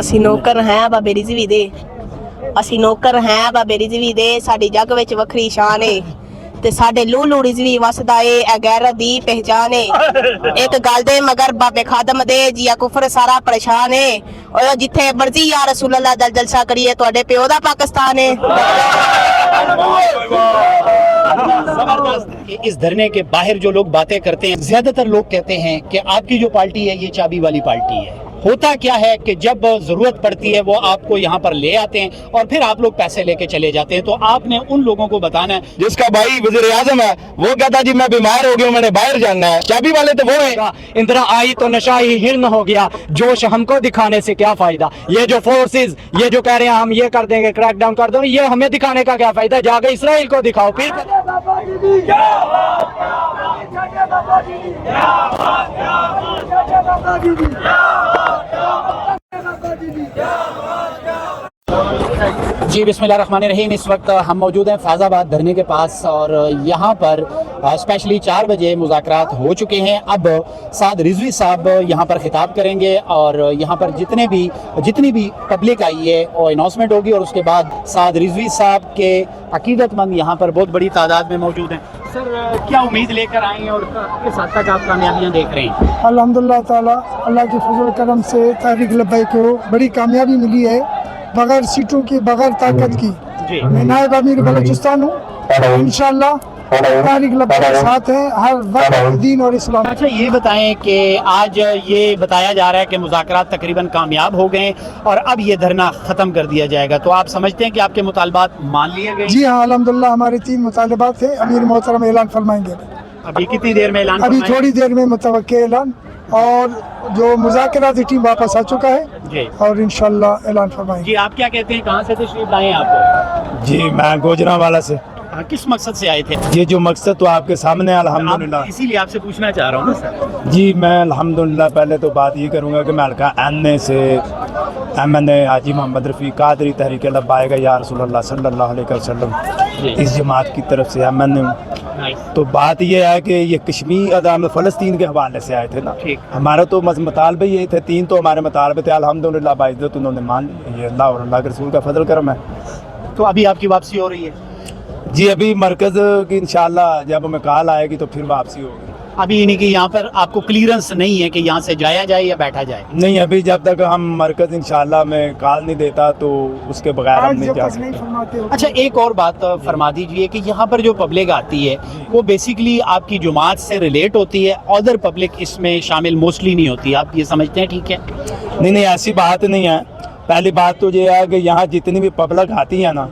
ਅਸੀਂ ਨੌਕਰ ਹੈ ਬਾਬੇ ਰਿਜ਼ਵੀ ਦੇ, ਅਸੀਂ ਨੌਕਰ ਹੈ ਬਾਬੇ ਰਿਜ਼ਵੀ ਦੇ, ਸਾਡੀ ਜੱਗ ਵਿੱਚ ਵੱਖਰੀ ਸ਼ਾਨ ਏ ਤੇ ਸਾਡੇ ਲੂਲੂ ਰਿਜ਼ਵੀ ਵਸਦਾ ਏ, ਇਹ ਗੈਰਤ ਦੀ ਪਹਿਚਾਨ ਏ। ਇੱਕ ਗੱਲ ਦੇ ਮਗਰ ਬਾਬੇ ਖਾਦਮ ਦੇ ਜੀਆ ਕੁਫਰ ਸਾਰਾ ਪਰੇਸ਼ਾਨ ਏ, ਉਹ ਜਿੱਥੇ ਮਰਜ਼ੀ ਯਾ ਰਸੂਲ ਅੱਲਾਹ ਦਾ ਜਲਸਾ ਕਰੀਏ ਤੁਹਾਡੇ ਪਿਓ ਦਾ ਪਾਕਿस्तान ਏ। इस धरने के बाहर जो लोग बातें करते हैं, ज्यादातर लोग कहते हैं कि आपकी जो पार्टी है ये चाबी वाली पार्टी है। होता क्या है कि जब जरूरत पड़ती है वो आपको यहाँ पर ले आते हैं और फिर आप लोग पैसे लेके चले जाते हैं। तो आपने उन लोगों को बताना है, जिसका भाई वज़ीर आज़म है वो कहता जी मैं बीमार हो गया, मैंने बाहर जाना है। चाबी वाले तो वो है। इंदिरा आई तो नशा ही हिरन हो गया, जोश हमको दिखाने से क्या फायदा। ये जो फोर्सेस ये जो कह रहे हैं हम ये कर देंगे, क्रैक डाउन कर दो, ये हमें दिखाने का क्या फायदा। जाके इसराइल को दिखाओ फिर। जी बिस्मिल्लाहिर्रहमानिर्रहीम। इस वक्त हम मौजूद हैं फैज़ाबाद धरने के पास और यहाँ पर स्पेशली 4 बजे मुज़ाकरात हो चुके हैं। अब साद रिजवी साहब यहाँ पर खिताब करेंगे और यहाँ पर जितनी भी पब्लिक आई है वो अनाउंसमेंट होगी और उसके बाद साद रिजवी साहब के अकीदतमंद यहाँ पर बहुत बड़ी तादाद में मौजूद हैं। सर क्या उम्मीद लेकर आए हैं और किस हद तक आप कामयाबियाँ देख रहे हैं? अल्हम्दुलिल्लाह ताला अल्लाह के फजल करम से तहरीक लब्बैक को बड़ी कामयाबी मिली है, बगैर सीटों की, बगैर ताकत की। मैं नायब अमीर बलूचिस्तान हूँ, इंशाअल्लाह तहरीक लब्बैक के साथ है हर वक्त दीन और इस्लाम। अच्छा ये बताएं कि आज ये बताया जा रहा है कि मुज़ाकरात तकरीबन कामयाब हो गए और अब ये धरना ख़त्म कर दिया जाएगा, तो आप समझते हैं कि आपके मुतालबात मान लिए गए? जी हाँ, अल्हम्दुलिल्लाह हमारे 3 मुतालबात थे, अमीर मोहतरम ऐलान फरमाएंगे। अभी कितनी देर में ऐलान? अभी थोड़ी देर में मुतवक्किल ऐलान, और जो मुज़ाकराती टीम वापस आ चुका है जी, और इंशाअल्लाह ऐलान फरमाएंगे। जी आप क्या कहते हैं, कहाँ से तशरीफ लाए हैं आप? जी मैं गुजरांवाला से। किस मकसद से आए थे? ये जो मकसद तो आपके सामने है अल्हम्दुलिल्लाह। इसीलिए आपसे पूछना चाह रहा हूँ सर। जी मैं अल्हम्दुलिल्लाह पहले तो बात ये करूँगा कि मैं हल्का एन से MNA हाजी मोहम्मद रफ़ी कादरी तहरीक लब्बैक या रसूलुल्लाह सल्लल्लाहु अलैहि वसल्लम इस जमात की तरफ से MNA हूँ। तो बात ये है कि ये कश्मीर अदाम फ़लस्तीन के हवाले से आए थे ना, हमारा तो मुतालबे ये थे, 3 तो हमारे मुतालबे थे, अल्हम्दुलिल्लाह बाइज़्ज़त उन्होंने मान लिया, ये अल्लाह और अल्लाह के रसूल का फजल करम है। तो अभी आपकी वापसी हो रही है? जी अभी मरकज़ की इंशाअल्लाह जब हमें कॉल आएगी तो फिर वापसी होगी। अभी यानी कि यहाँ पर आपको क्लियरेंस नहीं है कि यहाँ से जाया जाए या बैठा जाए? नहीं, अभी जब तक हम मरकज़ इंशाअल्लाह में कॉल नहीं देता तो उसके बगैर हम नहीं जा सकते। अच्छा एक और बात फरमा दीजिए कि यहाँ पर जो पब्लिक आती है वो बेसिकली आपकी जुमात से रिलेट होती है, अदर पब्लिक इसमें शामिल मोस्टली नहीं होती, आप ये समझते हैं? ठीक है, नहीं ऐसी बात नहीं है। पहली बात तो ये है कि यहाँ जितनी भी पब्लिक आती है ना,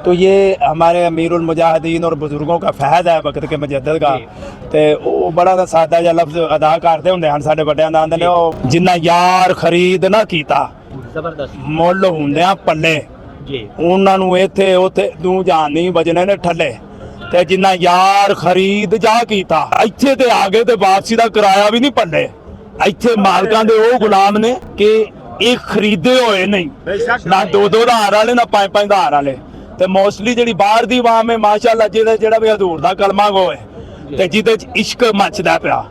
तो ये हमारे अमीरुल मुजाहिदीन और बुजुर्गों का फैज़ है वक्त के मुजद्दिद का। तो वो बड़ा सा सादा जिहा लफ्ज़ अदा करते होंगे हैं साडे वड्डियां दा, आंदे ने ओ जिन्ना यार खरीद ना कीता जबरदस्त मुੱਲ ਹੁੰਦੇ ਆ ਪੱਲੇ जी, ਉਹਨਾਂ ਨੂੰ ਇੱਥੇ ਉੱਥੇ ਤੂੰ ਜਾਣ ਨਹੀਂ ਵਜਣੇ ਨੇ ਠੱਲੇ, ਤੇ ਜਿੰਨਾ ਯਾਰ ਖਰੀਦ ਜਾ ਕੀਤਾ ਇੱਥੇ ਤੇ ਆ ਗਏ ਤੇ ਵਾਪਸੀ ਦਾ ਕਿਰਾਇਆ ਵੀ ਨਹੀਂ ਪੱਲੇ। ਇੱਥੇ ਮਾਲਕਾਂ ਦੇ ਉਹ ਗੁਲਾਮ ਨੇ ਕਿ ਇਹ ਖਰੀਦੇ ਹੋਏ ਨਹੀਂ, ਨਾ 2-2 ਹਜ਼ਾਰ ਵਾਲੇ ਨਾ 5-5 ਹਜ਼ਾਰ ਵਾਲੇ। ਤੇ ਮੋਸਟਲੀ ਜਿਹੜੀ ਬਾਹਰ ਦੀ ਆਵਾਮ ਹੈ ਮਾਸ਼ਾਅੱਲਾ ਜਿਹੜਾ ਵੀ ਹਜ਼ੂਰ ਦਾ ਕਲਮਾ ਗੋਏ ਤੇ ਜਿਹਦੇ ਚ ਇਸ਼ਕ ਮੱਚਦਾ ਪਿਆ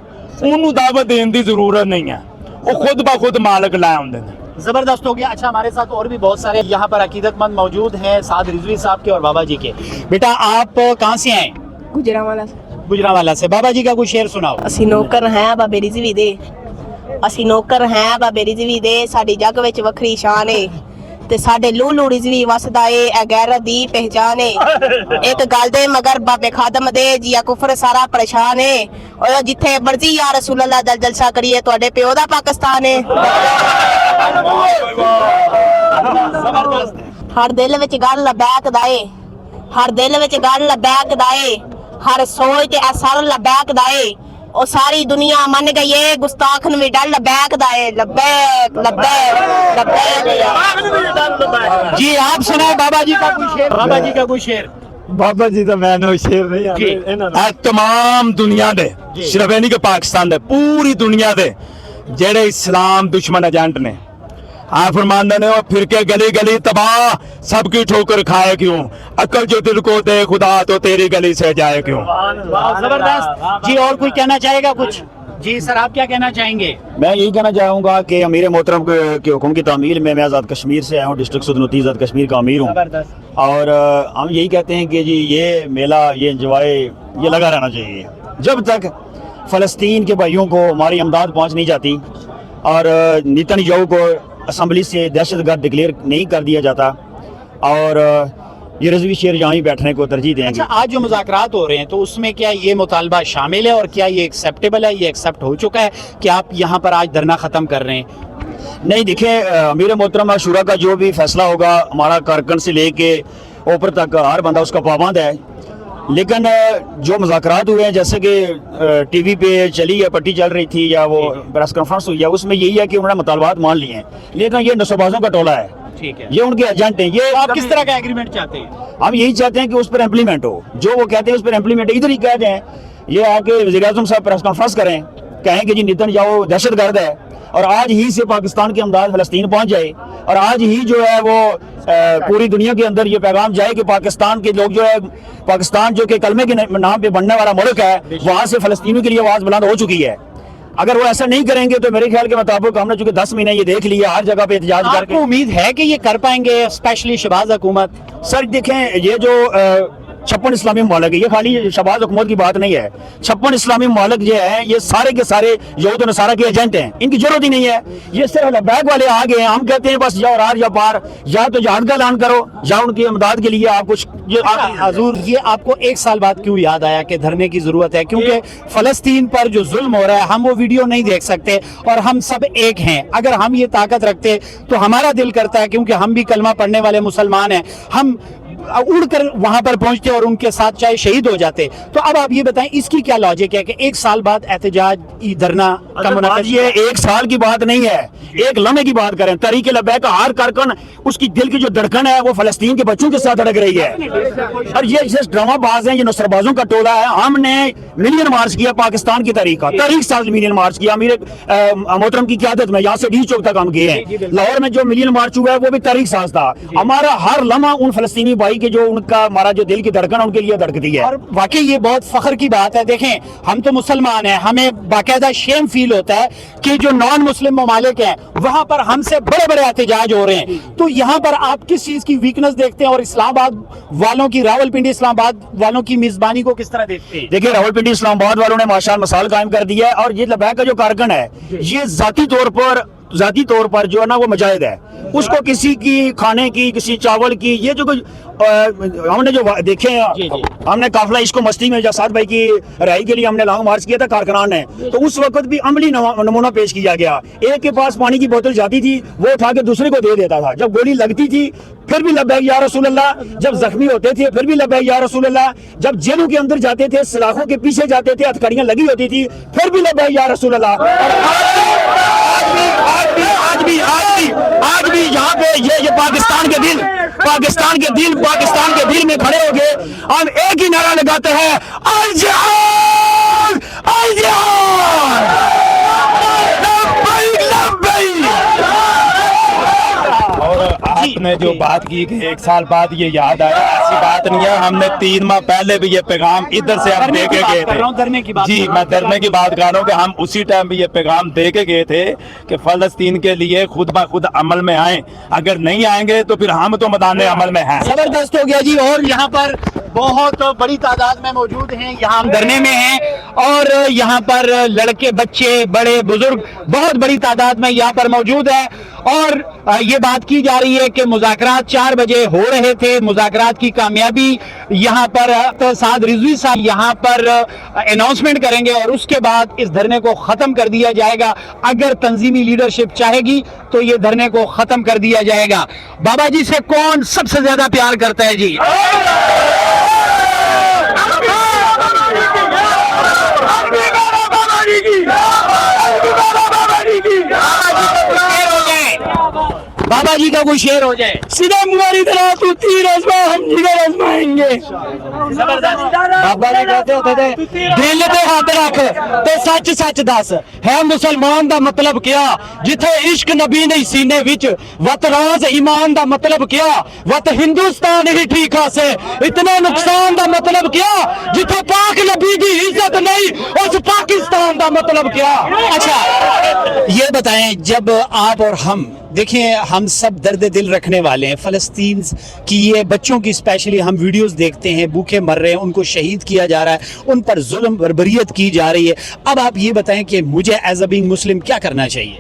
ਉਹਨੂੰ ਦਾਵਤ ਦੇਣ ਦੀ ਜ਼ਰੂਰਤ ਨਹੀਂ ਹੈ, ਉਹ ਖੁਦ ਬ ਖੁਦ ਮਾਲਕ ਲੈ ਆਉਂਦੇ ਨੇ। जबरदस्त हो गया। अच्छा हमारे साथ और भी बहुत सारे यहाँ पर अकीदतमंद मौजूद हैं, साद रिजवी साहब के और बाबा जी के। बेटा आप कहाँ से आए? गुजरांवाला गुजरांवाला से। बाबा जी का कोई शेर सुनाओ। ਅਸੀਂ ਨੌਕਰ ਹੈ ਬਾਬੇ ਰਿਜ਼ਵੀ ਦੇ, ਅਸੀਂ ਨੌਕਰ ਹੈ ਬਾਬੇ ਰਿਜ਼ਵੀ ਦੇ, ਸਾਡੀ ਜੱਗ ਵਿੱਚ ਵੱਖਰੀ ਸ਼ਾਨ ਏ ਤੇ ਸਾਡੇ ਲੂਲੂ ਰਿਜ਼ਵੀ ਵਸਦਾ ਏ, ਇਹ ਗੈਰਤ ਦੀ ਪਹਿਚਾਨ ਏ। ਇੱਕ ਗੱਲ ਦੇ ਮਗਰ ਬਾਬੇ ਖਾਦਮ ਦੇ ਜੀਆ ਕੁਫਰ ਸਾਰਾ ਪਰੇਸ਼ਾਨ ਏ, ਉਹ ਜਿੱਥੇ ਮਰਜ਼ੀ ਯਾ ਰਸੂਲ ਅੱਲਾਹ ਦਾ ਜਲਸਾ ਕਰੀਏ ਤੁਹਾਡੇ ਪਿਓ ਦਾ ਪਾਕਿस्तान ਏ। ਹਰ ਦਿਲ ਵਿੱਚ ਗੱਲ ਲਬੈਕ ਦਾ ਏ, ਹਰ ਦਿਲ ਵਿੱਚ ਗੱਲ ਲਬੈਕ ਦਾ ਏ, ਹਰ ਸੋਚ ਤੇ ਅਸਰ ਲਬੈਕ ਦਾ ਏ, ਉਹ ਸਾਰੀ ਦੁਨੀਆ ਮੰਨ ਗਈ ਏ, ਗੁਸਤਾਖ ਨੂੰ ਵੀ ਡਰ लबैक दा है, लबैक लबैक लबैक। जी आप सुनाए बाबा जी का कोई शेर। बाबा जी का कोई शेर। बाबा जी तो मैंने शेर नहीं तमाम दुनिया दे सिर्फ नहीं कि पाकिस्तान दे पूरी दुनिया दे जेड़े इस्लाम दुश्मन एजेंट ने आप फरमांदे ने वो फिर के गली गली तबाह सबकी ठोकर खाए क्यों, अकल जो दिल को दे खुदा तो तेरी गली से जाए क्यों। जबरदस्त। जी और कोई कहना चाहेगा कुछ? जी सर, आप क्या कहना चाहेंगे? मैं यही कहना चाहूँगा कि अमीर मोहतरम के हुक्म की तामील में मैं आज़ाद कश्मीर से आया हूँ, डिस्ट्रिक्ट सुदनूती आज़ाद कश्मीर का अमीर हूँ। जबरदस्त। और हम यही कहते हैं कि जी ये मेला, ये इंजॉय ये लगा रहना चाहिए जब तक फ़लस्तीन के भाइयों को हमारी इमदाद पहुँच नहीं जाती और नेतन्याहू को असम्बली से दहशतगर्द डिक्लेयर नहीं कर दिया जाता और ये रज़वी शेर यहाँ ही बैठने को तरजीह देंगे। अच्छा, आज जो मुज़ाकरात हो रहे हैं तो उसमें क्या ये मुतालबा शामिल है और क्या ये एक्सेप्टेबल है, ये एक्सेप्ट हो चुका है कि आप यहाँ पर आज धरना ख़त्म कर रहे हैं? नहीं, देखिए अमीर मोहतरम शुरा का जो भी फैसला होगा हमारा कारकन से लेके ऊपर तक हर बंदा उसका पाबंद है। लेकिन जो मुज़ाकरात हुए हैं, जैसे कि टीवी पे चली है, पट्टी चल रही थी या वो प्रेस कॉन्फ्रेंस हुई है, उसमें यही है कि उन्होंने मुतालबात मान लिए हैं, लेकिन ये नशोबाजों का टोला है, ठीक है। ये उनके एजेंट हैं। ये आप किस तरह का एग्रीमेंट चाहते हैं? हम यही चाहते हैं कि उस पर इम्प्लीमेंट हो, जो वो कहते हैं उस पर इम्प्लीमेंट इधर ही कह दें। ये आके वज़ीर-ए-आज़म साहब प्रेस कॉन्फ्रेंस करें, कहें कि जी नेतन्याहू दहशतगर्द है और आज ही से पाकिस्तान की अमदाद फ़लस्तीन पहुंच जाए और आज ही जो है वो पूरी दुनिया के अंदर ये पैगाम जाए कि पाकिस्तान के लोग जो है, पाकिस्तान जो कि कलमे के नाम पे बनने वाला मुल्क है, वहाँ से फ़लस्तीनियों के लिए आवाज़ बुलंद हो चुकी है। अगर वो ऐसा नहीं करेंगे तो मेरे ख्याल के मुताबिक हमने चूंकि 10 महीने ये देख लिया, हर जगह पे एहतजाज करके। आपको उम्मीद है कि ये कर पाएंगे, स्पेशली शहबाज हुकूमत? सर देखें, ये जो 56 इस्लामी ममालिक है, ये खाली शहबाज हुकूमत की बात नहीं है। 56 इस्लामी ममालिक जो है ये सारे के सारे यहूद नसारा के एजेंट हैं, इनकी जरूरत ही नहीं है। ये सिर्फ लब्बैक वाले आ गए हैं। हम कहते हैं बस या रार या पार, या तो जहाद का ऐलान करो या उनकी इमदाद के लिए आप कुछ हजूर, ये आपको एक साल बाद क्यों याद आया कि धरने की जरूरत है? क्योंकि फलस्तीन पर जो जुल्म हो रहा है हम वो वीडियो नहीं देख सकते और हम सब एक हैं। अगर हम ये ताकत रखते तो हमारा दिल करता है, क्योंकि हम भी कलमा पढ़ने वाले मुसलमान हैं, हम उड़कर वहां पर पहुंचते और उनके साथ चाहे शहीद हो जाते। तो अब आप ये बताएं इसकी क्या लॉजिक है कि एक साल बाद एहतजाज धरना का मुनाक़िद? ये एक साल की बात नहीं है, एक लम्हे की बात करें। तहरीक लब्बैक का हर कारकुन, उसकी दिल की जो धड़कन है वो फलस्तीन के बच्चों के साथ धड़क रही है। और ये ड्रामाबाज हैं, ये नुसरबाजों का टोला है। हमने मिलियन मार्च किया पाकिस्तान की तारीख का, तारीख साथ मिलियन मार्च किया मेरे मोहतरम की क़यादत में। यहाँ से डी चौक तक हम गए हैं। लाहौर में जो मिलियन मार्च हुआ है वो भी तारीख साज था। हमारा हर लम्हा उन फलस्तीनी भाई के जो उनका हमारा जो दिल की धड़कन उनके लिए धड़कती है। और वाकई ये बहुत फख्र की बात है। देखें, हम तो मुसलमान हैं, हमें बाकायदा शेम फील होता है कि जो नॉन मुस्लिम ममालिक हैं वहां पर हमसे बड़े बड़े एहतजाज हो रहे हैं। तो यहाँ पर आप किस चीज की वीकनेस देखते हैं और इस्लामाबाद वालों की, रावलपिंडी इस्लामाबाद वालों की मेजबानी को किस तरह देखते हैं? देखिए, रावलपिंडी इस्लामाबाद वालों ने माशाअल्लाह मिसाल कायम कर दिया है। और ये लब्बैक का जो कारकुन है ये जाती तौर पर जो है ना वो मुजाहिद है। उसको किसी की खाने की, किसी चावल की, ये जो कुछ हमने जो देखे हैं, हमने काफिला इसको मस्ती में जासाद भाई की रहाई के लिए हमने लॉन्ग मार्च किया था कारकुनान ने, तो उस वक्त भी अमली नमूना पेश किया गया। एक के पास पानी की बोतल जाती थी, वो उठा के दूसरे को दे देता था। जब गोली लगती थी फिर भी लब्बैक या रसूल अल्लाह, जब जख्मी होते थे फिर भी लब्बैक या रसूल अल्लाह, जब जेलों के अंदर जाते थे, सलाखों के पीछे जाते थे, हथकड़ियां लगी होती थी, फिर भी लब्बैक या रसूल अल्लाह। आज भी यहाँ पे ये पाकिस्तान के दिल में खड़े हो गए, हम एक ही नारा लगाते हैं, अल जिहाद, अल जिहाद, लब्बैक, लब्बैक। और आपने जो बात की कि एक साल बाद ये याद आया, ऐसी बात नहीं है। हमने 3 माह पहले भी ये पैगाम इधर से हम दे के गए थे। जी, मैं धरने की बात कर रहा हूँ कि हम उसी टाइम भी ये पैगाम दे के गए थे कि फलस्तीन के लिए खुद ब खुद अमल में आए। अगर नहीं आएंगे तो फिर हम तो मैदान अमल में हैं। जबरदस्त हो गया जी। और यहाँ पर बहुत बड़ी तादाद में मौजूद हैं, यहाँ हम धरने में हैं और यहाँ पर लड़के, बच्चे, बड़े, बुजुर्ग बहुत बड़ी तादाद में यहाँ पर मौजूद है। और ये बात की जा रही है कि मुज़ाकरात 4 बजे हो रहे थे, मुज़ाकरात की कामयाबी यहाँ पर तो साद रिजवी साहब यहाँ पर अनाउंसमेंट करेंगे और उसके बाद इस धरने को ख़त्म कर दिया जाएगा। अगर तंजीमी लीडरशिप चाहेगी तो ये धरने को ख़त्म कर दिया जाएगा। बाबा जी से कौन सबसे ज्यादा प्यार करता है जी? बाबा जी का कोई शेर हो जाए। सीधा मुबारी तरह तू तीर आजमा हम जिगर आजमाएंगे। बाबा जी कहते होते थे दिल ते हाथ रख ते सच सच दस है मुसलमान दा मतलब क्या, जिथे इश्क नबी नहीं सीने विच वत राज ईमान दा मतलब क्या, वत हिंदुस्तान ही ठीक से इतने नुकसान दा मतलब क्या, जिथे पाक नबी दी इज्जत नहीं उस पाकिस्तान दा मतलब क्या। अच्छा ये बताएं, जब आप और हम देखिए, हम सब दर्द दिल रखने वाले हैं, फ़लस्तीन की ये बच्चों की स्पेशली हम वीडियोस देखते हैं, भूखे मर रहे हैं, उनको शहीद किया जा रहा है, उन पर जुल्म बर्बरियत की जा रही है। अब आप ये बताएं कि मुझे एज अ बीइंग मुस्लिम क्या करना चाहिए?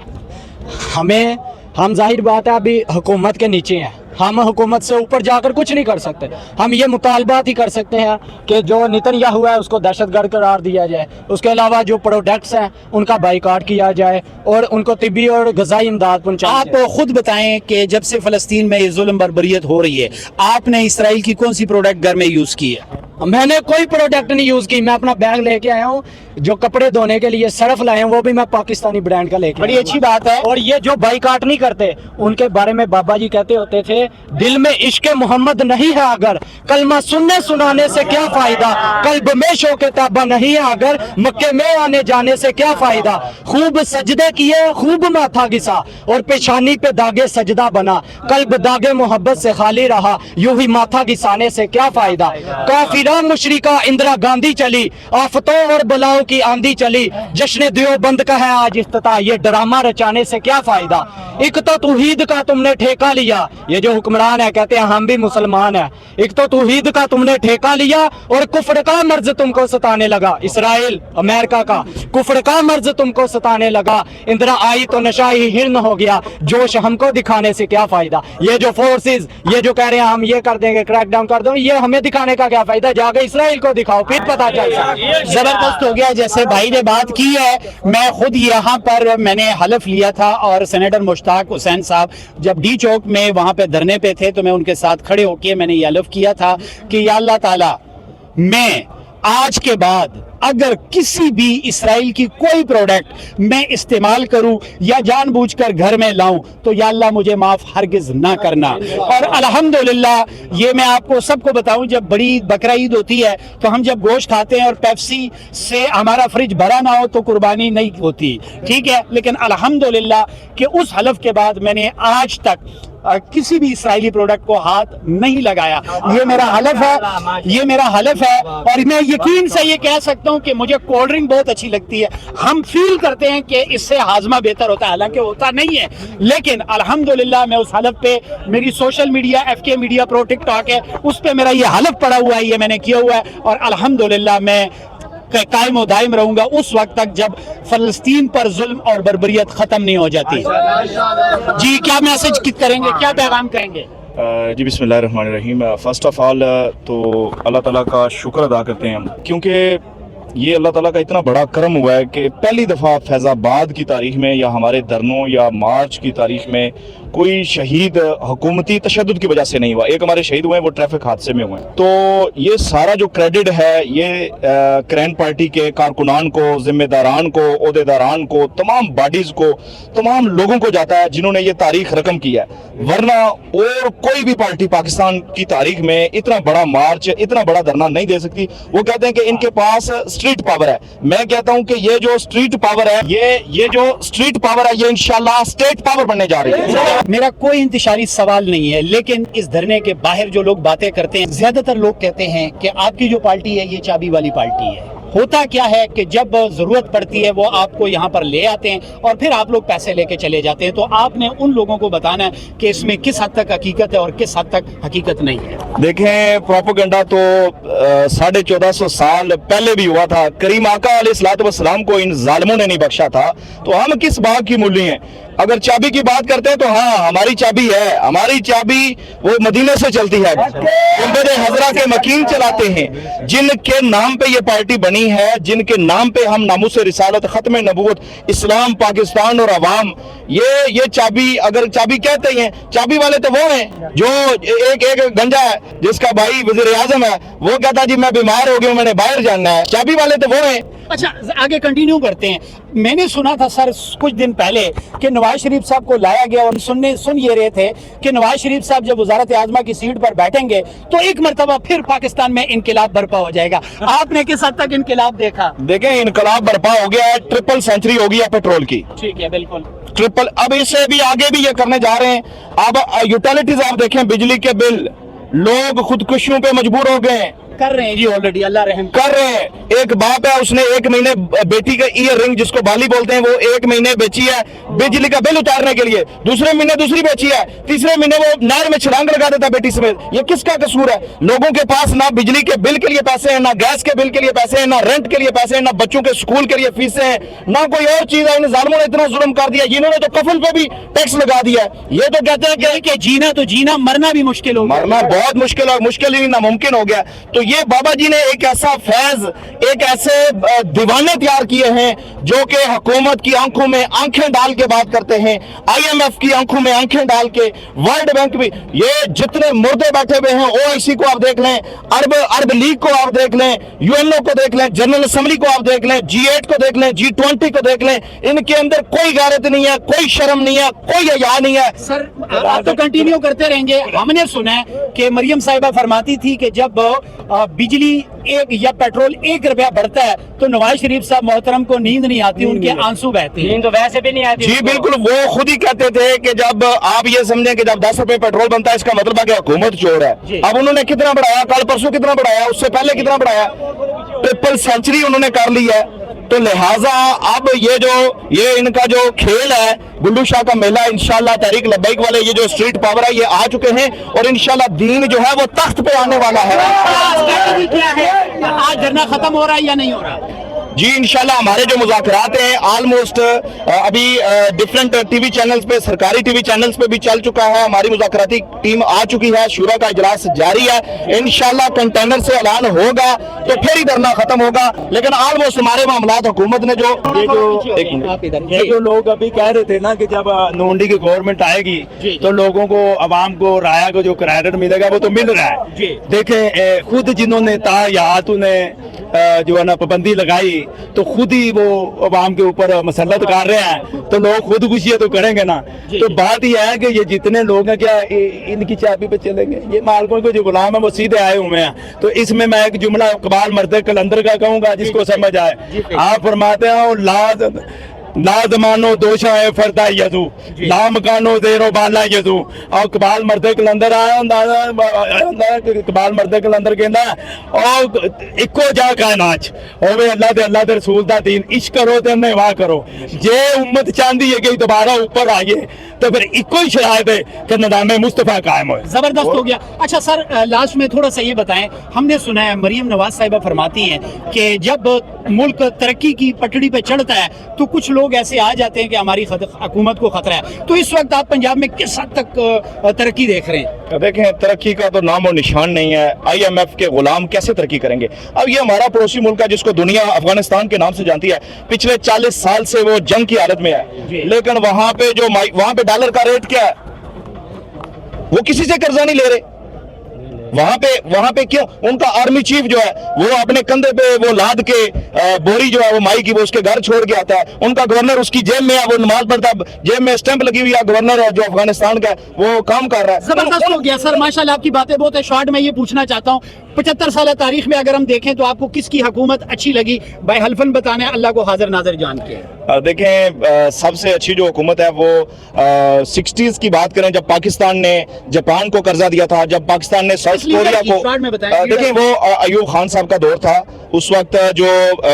हम जाहिर बात है अभी हुकूमत के नीचे हैं, हम हुकूमत से ऊपर जाकर कुछ नहीं कर सकते। हम ये मुतालबात ही कर सकते हैं कि जो नेतन्याहू है उसको दहशतगर्द करार दिया जाए, उसके अलावा जो प्रोडक्ट्स हैं उनका बाइकाट किया जाए और उनको तिब्बी और ग़िज़ाई इमदाद पहुँचाई आप जाए। खुद बताएं कि जब से फ़लस्तीन में ये जुल्म बर्बरियत हो रही है, आपने इसराइल की कौन सी प्रोडक्ट घर में यूज़ की है? मैंने कोई प्रोडक्ट नहीं यूज़ की, मैं अपना बैग लेके आया हूँ, जो कपड़े धोने के लिए सर्फ लाए हैं वो भी मैं पाकिस्तानी ब्रांड का लेके बड़ी आया हूँ। अच्छी बात है। और ये जो बाइकाट नहीं करते उनके बारे में बाबा जी कहते होते थे, दिल में इश्क मोहम्मद नहीं है अगर कलमा सुनने सुनाने से क्या फायदा, कल्ब में शौक़ तौबा नहीं है अगर मक्के में आने जाने से क्या फायदा, खूब सजदे किए खूब माथा घिसा और पेशानी पे दागे सजदा बना, कल्ब दागे मोहब्बत से खाली रहा, यूं ही माथा घिसाने से क्या फायदा, काफिरा मुशरिका इंदिरा गांधी चली, आफतों और बलाओं की आंधी चली, जश्न देवबंद का है आज इफ्तिताह, ये ड्रामा रचाने से क्या फायदा, एक तो तौहीद का तुमने ठेका लिया, ये जो हुक्मरान है कहते हैं हम भी मुसलमान हैं, एक तो तौहीद का तुमने ठेका लिया और कुफ्र का मर्ज तुमको सताने लगा, इसराइल अमेरिका का कुफ्र का मर्ज तुमको सताने लगा, इंदिरा आई तो नशा ही हिरन हो गया, जोश हमको दिखाने से क्या फायदा, ये जो फोर्सेस ये जो कह रहे हैं हम ये कर देंगे क्रैकडाउन कर देंगे, ये हमें दिखाने का क्या फायदा, जाके इसराइल को दिखाओ फिर पता चल जाए। जबरदस्त हो गया, जैसे भाई ने बात की है। मैं खुद यहाँ पर मैंने हलफ लिया था और सेनेटर मुश्ताक हुसैन साहब जब डी चौक में वहाँ पे धरने पे थे तो मैं उनके साथ खड़े होकर मैंने ये हलफ किया था कि या अल्लाह ताला, मैं आज के बाद अगर किसी भी इसराइल की कोई प्रोडक्ट मैं इस्तेमाल करूं या जानबूझकर घर में लाऊं तो या अल्लाह मुझे माफ हरगिज ना करना। और अल्हम्दुलिल्लाह ये मैं आपको सबको बताऊं, जब बड़ी बकरा ईद होती है तो हम जब गोश्त खाते हैं और पेप्सी से हमारा फ्रिज भरा ना हो तो कुर्बानी नहीं होती, ठीक है, लेकिन अल्हम्दुलिल्लाह कि उस हलफ के बाद मैंने आज तक किसी भी इसराइली प्रोडक्ट को हाथ नहीं लगाया। ये मेरा हलफ है, ये मेरा हलफ है। और मैं यकीन से ये कह सकता हूँ कि मुझे कोल्ड ड्रिंक बहुत अच्छी लगती है, हम फील करते हैं कि इससे हाजमा बेहतर होता है, हालांकि होता नहीं है, लेकिन अल्हम्दुलिल्लाह मैं उस हलफ पे, मेरी social media FK media pro TikTok है, उस पे मेरा ये हलफ पड़ा हुआ है, ये मैंने किया हुआ है और अल्हम्दुलिल्लाह मैं कायम और दायम रहूंगा उस वक्त तक जब फलस्तीन पर जुल्म और बर्बरियत खत्म नहीं हो जाती। जी क्या मैसेज करेंगे, क्या पैगाम कहेंगे? जी बिस्मिल्लाहिर्रहमानिर्रहीम। फ़र्स्ट ऑफ ऑल तो अल्लाह ताला का शुक्र अदा करते हैं हम, क्योंकि ये अल्लाह ताला का इतना बड़ा करम हुआ है कि पहली दफ़ा फैज़ाबाद की तारीख में या हमारे धरनों या मार्च की तारीख में कोई शहीद हुकूमती तशद्दुद की वजह से नहीं हुआ। एक हमारे शहीद हुए हैं वो ट्रैफिक हादसे में हुए हैं। तो ये सारा जो क्रेडिट है ये करंट पार्टी के कारकुनान को, जिम्मेदारान को, ओहदेदारान को, तमाम बॉडीज़ को, तमाम लोगों को जाता है जिन्होंने ये तारीख रकम किया है। वरना और कोई भी पार्टी पाकिस्तान की तारीख में इतना बड़ा मार्च, इतना बड़ा धरना नहीं दे सकती। वो कहते हैं कि इनके पास स्ट्रीट पावर है। मैं कहता हूं कि ये जो स्ट्रीट पावर है, ये जो स्ट्रीट पावर है, ये इंशाल्लाह स्टेट पावर बनने जा रही है। मेरा कोई इंतशारी सवाल नहीं है, लेकिन इस धरने के बाहर जो लोग बातें करते हैं, ज्यादातर लोग कहते हैं कि आपकी जो पार्टी है ये चाबी वाली पार्टी है। होता क्या है कि जब जरूरत पड़ती है वो आपको यहाँ पर ले आते हैं और फिर आप लोग पैसे लेके चले जाते हैं। तो आपने उन लोगों को बताना है कि इसमें किस हद तक हकीकत है और किस हद तक हकीकत नहीं है। देखें, प्रोपेगेंडा तो 1450 साल पहले भी हुआ था। करीम आका अलैहिस्सलाम को इन जालिमों ने नहीं बख्शा था, तो हम किस बात की मूली हैं? अगर चाबी की बात करते हैं तो हाँ, हमारी चाबी है, हमारी चाबी वो मदीने से चलती है। गुंबद हजरा के मकीन चलाते हैं, जिनके नाम पे ये पार्टी बनी है, जिनके नाम पे हम नामुस रिसालत, खत्म नबूवत, इस्लाम, पाकिस्तान और अवाम, ये चाबी, अगर चाबी कहते हैं, चाबी वाले तो वो हैं जो एक गंजा है जिसका भाई वजीर आजम है, वो कहता जी मैं बीमार हो गया, मैंने बाहर जाना है। चाबी वाले तो वो हैं। अच्छा आगे कंटिन्यू करते हैं। मैंने सुना था सर कुछ दिन पहले कि नवाज शरीफ साहब को लाया गया और सुन ये रहे थे कि नवाज शरीफ साहब जब वजारत आज़मा की सीट पर बैठेंगे तो एक मरतबा फिर पाकिस्तान में इनकलाब बर्पा हो जाएगा। आपने किस हद तक इनकलाब देखा? देखें, इनकलाब बर्पा हो गया है, ट्रिपल सेंचुरी हो गई है पेट्रोल की। ठीक है, बिल्कुल ट्रिपल, अब इससे भी आगे भी ये करने जा रहे हैं। अब यूटिलिटीज आप देखें, बिजली के बिल, लोग खुदकुशियों पे मजबूर हो गए हैं, कर रहे हैं जी, ऑलरेडी अल्लाह रहम कर रहे हैं। एक बाप है, उसने 1 महीने बेटी का ईयर रिंग जिसको बाली बोलते हैं वो 1 महीने बेची है बिजली का बिल उतारने के लिए, दूसरे महीने दूसरी बेची है, तीसरे महीने वो नहर में छलांग लगा देता बेटी समेत। ये किसका कसूर है? लोगों के पास ना बिजली के बिल के लिए पैसे हैं, ना गैस के बिल के लिए पैसे हैं, ना रेंट के लिए पैसे हैं, ना बच्चों के स्कूल के लिए फीसें हैं, ना कोई और चीज है। इन जालिमों ने इतना जुल्म कर दिया, इन्होंने तो कफन पे भी टैक्स लगा दिया है। ये तो कहते हैं कि जीना तो जीना, मरना भी मुश्किल हो गया। मरना बहुत मुश्किल ही नामुमकिन हो गया। तो ये बाबा जी ने एक ऐसा फैज, एक ऐसे दीवाने तैयार किए हैं जो कि हुकूमत की आंखों में आंखें डाल के बात करते हैं, IMF की आंखों में आंखें डाल के, वर्ल्ड बैंक भी, ये जितने मुर्दे बैठे हुए हैं, OIC को आप देख लें, अरब लीग को आप देख लें, UNO को देख लें, जनरल असेंबली को आप देख लें, G8 को देख लें, G20 को देख लें, इनके अंदर कोई गैरत नहीं है, कोई शर्म नहीं है, कोई हया नहीं है। सर आप तो कंटिन्यू करते रहेंगे। हमने सुना है कि मरियम साहिबा फरमाती थी कि जब बिजली एक या पेट्रोल 1 रुपया बढ़ता है तो नवाज शरीफ साहब मोहतरम को नींद नहीं आती, उनके आंसू बहते हैं। नींद तो वैसे भी नहीं आती। जी बिल्कुल, वो खुद ही कहते थे कि जब आप ये समझें कि जब 10 रुपए पेट्रोल बनता है इसका मतलब है कि हुकूमत चोर है। अब उन्होंने कितना बढ़ाया, कल परसों कितना बढ़ाया, उससे पहले कितना बढ़ाया, ट्रिपल सेंचुरी उन्होंने कर ली है। तो लिहाजा अब ये इनका जो खेल है, गुल्लू शाह का मेला, इंशाल्लाह तहरीक लब्बैक वाले ये जो स्ट्रीट पावर है ये आ चुके हैं और इंशाल्लाह दीन जो है वो तख्त पे आने वाला है। क्या है आज धरना खत्म हो रहा है या नहीं हो रहा? जी इंशाल्लाह हमारे जो मुज़ाकरात हैं ऑलमोस्ट अभी डिफरेंट टीवी चैनल्स पे, सरकारी टीवी चैनल्स पे भी चल चुका है। हमारी मुज़ाकराती टीम आ चुकी है, शूरा का इजलास जारी है। इंशाल्लाह कंटेनर से ऐलान होगा तो फिर ही धरना खत्म होगा, लेकिन ऑलमोस्ट हमारे मामलात हुकूमत ने जो ये जो लोग अभी कह रहे थे ना कि जब नोंडी की गवर्नमेंट आएगी तो लोगों को, आवाम को, राया को जो क्रेडिट मिलेगा वो तो मिल रहा है। देखें, खुद जिन्होंने तायात जो है ना पाबंदी लगाई तो खुद ही वो अवाम के ऊपर मसलत कर रहे हैं, तो लोग खुद खुशी तो करेंगे ना। तो बात यह है कि ये जितने लोग हैं क्या इनकी चाबी पे चलेंगे? ये मालिकों के जो गुलाम है वो सीधे आए हुए हैं। तो इसमें मैं एक जुमला इकबाल मर्द कलंदर का कहूंगा जिसको समझ आए। आप फरमाते हैं लादमानो दोषाए फरदा यदू लाम कानो देरो बाला यदू और इकबाल मर्दे कलंदर आया इकबाल मर्दे कलंदर कहंदा और इको जा कायनात होवे अल्लाह दे रसूल दा दीन इश्क करो ते निभा करो। जे उम्मत चाहती है कि दोबारा ऊपर आइए तो फिर इको ही शरायत है कि निज़ाम मुस्तफा कायम हो। जबरदस्त हो गया। अच्छा सर, लास्ट में थोड़ा सा ये बताएं, हमने सुना है मरियम नवाज साहिबा फरमाती हैं कि जब मुल्क तरक्की की पटड़ी पे चढ़ता है तो कुछ लोग ऐसे आ जाते हैं कि हमारी हुकूमत को खतरा है। तो इस वक्त आप पंजाब में किस हद तक तरक्की देख रहे हैं? देखें, तरक्की का तो नाम और निशान नहीं है। IMF के गुलाम कैसे तरक्की करेंगे? अब ये हमारा पड़ोसी मुल्क है जिसको दुनिया अफगानिस्तान के नाम से जानती है, पिछले 40 साल से वो जंग की हालत में है, लेकिन वहां पे डॉलर का रेट क्या है? वो किसी से कर्जा नहीं ले रहे। वहां पे क्यों? उनका आर्मी चीफ जो है वो अपने कंधे पे वो लाद के बोरी जो है वो माई की वो उसके घर छोड़ के आता है। उनका गवर्नर उसकी जेब में है, वो नमाज पढ़ता है, जेब में स्टैंप लगी हुई है, गवर्नर है जो अफगानिस्तान का वो काम कर रहा है। जबरदस्त हो गया सर, माशाल्लाह आपकी बातें बहुत है। शॉर्ट में ये पूछना चाहता हूँ, 75 साल तारीख में अगर हम देखें तो आपको किसकी हुकूमत अच्छी लगी? भाई हल्फन बताने, अल्लाह को हाजिर नाजिर जान के। देखें, सबसे अच्छी जो हुकूमत है वो 60s की बात करें, जब पाकिस्तान ने जापान को कर्जा दिया था, जब पाकिस्तान ने साउथ कोरिया को, देखिए वो अयूब खान साहब का दौर था उस वक्त, जो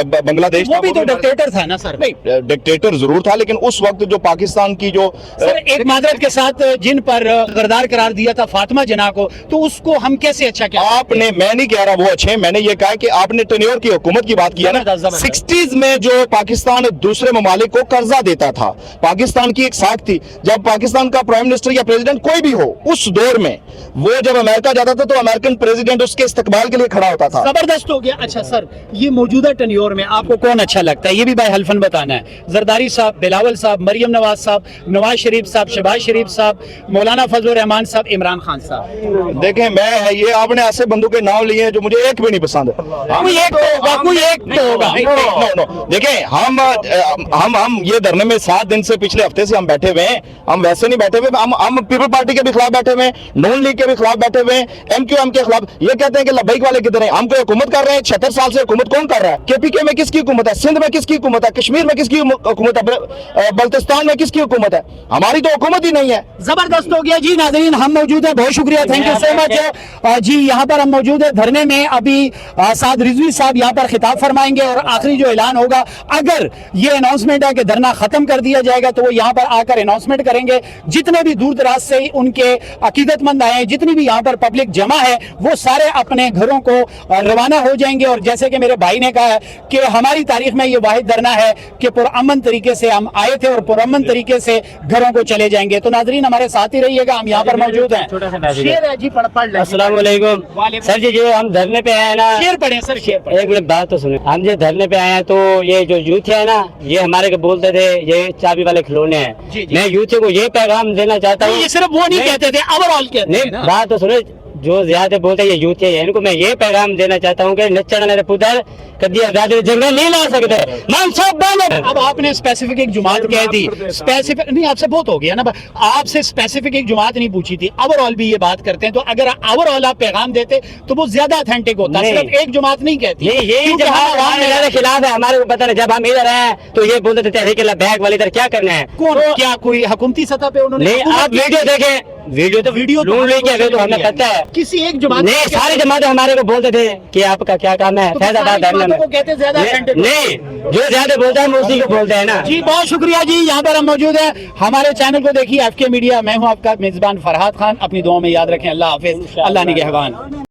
बांग्लादेश वो भी तो डिक्टेटर था ना सर? नहीं, डिक्टेटर जरूर था, लेकिन उस वक्त जो पाकिस्तान की जो सर एक मादरत के साथ जिन पर गरदार करार दिया था फातिमा जना को, तो उसको हम कैसे अच्छा क्या? आपने, मैं नहीं कह रहा वो अच्छे, मैंने ये कहा कि आपने टेन्योर की हुकूमत की बात की है ना। 60s में जो पाकिस्तान दूसरे ममालिक को कर्जा देता था। पाकिस्तान की एक साख थी, जब पाकिस्तान का प्राइम मिनिस्टर या प्रेसिडेंट कोई भी हो, उस दौर में वो जब अमेरिका जाता था तो अमेरिकन प्रेसिडेंट उसके इस्तकबाल के लिए खड़ा होता था। जबरदस्त हो गया। अच्छा सर, ये मौजूदा टन्योर में आपको कौन अच्छा लगता है, ये भी भाई हल्फन बताना है। जरदारी साहब, बिलावल साहब, मरियम नवाज साहब, नवाज शरीफ साहब, शहबाज शरीफ साहब, मौलाना फजल रहमान साहब, इमरान खान साहब? देखें, मैं ये आपने ऐसे बंदों के नाम लिए हैं जो मुझे एक भी नहीं पसंद है। कोई एक तो होगा, कोई एक तो होगा। नो, देखें, हम ये धरने में 7 दिन से, पिछले हफ्ते से हम बैठे हुए हैं। हम वैसे नहीं बैठे हुए, हम पीपल पार्टी के भी खिलाफ बैठे हुए हैं, नून लीग के भी खिलाफ बैठे हुए हैं, MQM के खिलाफ। ये कहते हैं कि लब्बैक वाले किधर हैं? हम कोई हुकूमत कर रहे हैं? 76 साल से हुकूमत कौन कर रहा है? KPK में किसकी हुकूमत है? सिंध में किसकी हुकूमत है? कश्मीर में किसकी हुकूमत है? बल्तिस्तान में किसकी हुकूमत है? हमारी तो हुकूमत ही नहीं है। जबरदस्त हो गया जी। नाज़रीन, हम मौजूद हैं, बहुत शुक्रिया, थैंक यू सो मच जी। यहाँ पर हम मौजूद हैं धरने में। अभी साद रिजवी साहब यहाँ पर खिताब फरमाएंगे और आखिरी जो ऐलान होगा, अगर ये अनाउंसमेंट है कि धरना खत्म कर दिया जाएगा, तो वो यहाँ पर आकर अनाउंसमेंट करेंगे। जितने भी दूर दराज से उनके अकीदतमंद आए, जितनी भी यहाँ पर पब्लिक जमा है, वो सारे अपने घरों को रवाना हो जाएंगे। और जैसे कि मेरे भाई ने कहा है कि हमारी तारीख में ये वाहिद धरना है कि पुरअमन तरीके से हम आए थे और पुरअमन तरीके से घरों को चले जाएंगे। तो नाजरीन, हमारे साथ ही रहिएगा, हम यहाँ पर मौजूद हैं। शेर है जी, पढ़ लें। अस्सलाम वालेकुम सर जी, जो हम धरने पे आए हैं ना, शेर पढ़ें सर, शेर पढ़ें। एक मिनट बात तो सुने। हम जो धरने पे आए हैं, तो ये जो यूथ है ना, ये हमारे को बोलते थे ये चाबी वाले खिलौने हैं। मैं यूथ को ये पैगाम देना चाहता हूँ, ये सिर्फ वो नहीं कहते थे, ओवरऑल कहते नहीं, हैं ना। बात तो सुने। जो ज्यादा बोलते हैं ये यूथ है, इनको मैं ये पैगाम देना चाहता हूँ कि नचड़ पुदर कभी आजादी जंगल नहीं ला सकते। मान सब बंद। अब आपने स्पेसिफिक एक जुमात कह दी, स्पेसिफिक नहीं, आपसे बहुत हो गया ना। आपसे स्पेसिफिक एक जुमात नहीं पूछी थी, ओवरऑल भी ये बात करते हैं। तो अगर ओवरऑल आप पैगाम देते तो वो ज्यादा ऑथेंटिक होता। सिर्फ एक जुमात नहीं कहती। यही जब हमारे खिलाफ है, हमारे को पता नहीं। जब हम इधर आए तो ये बोलते थे तहरीक बैग वाले इधर क्या करना है। कौन, क्या कोई हुकूमती सतह पे उन्होंने? नहीं, आप वीडियो देखें, वीडियो लूट लेके तो हमें पता है। किसी एक जुमात नहीं, सारे जमात हमारे को बोलते थे कि आपका क्या काम है फैजाबाद धरने में। कहते ज्यादा नहीं, जो ज्यादा बोलता है हम उसी को बोलते हैं ना जी। बहुत शुक्रिया जी, यहाँ पर हम मौजूद हैं। हमारे चैनल को देखिए, FK मीडिया। मैं हूँ आपका मेजबान फरहाद खान। अपनी दुआ में याद रखें। अल्लाह हाफिज, अल्लाह निगहबान।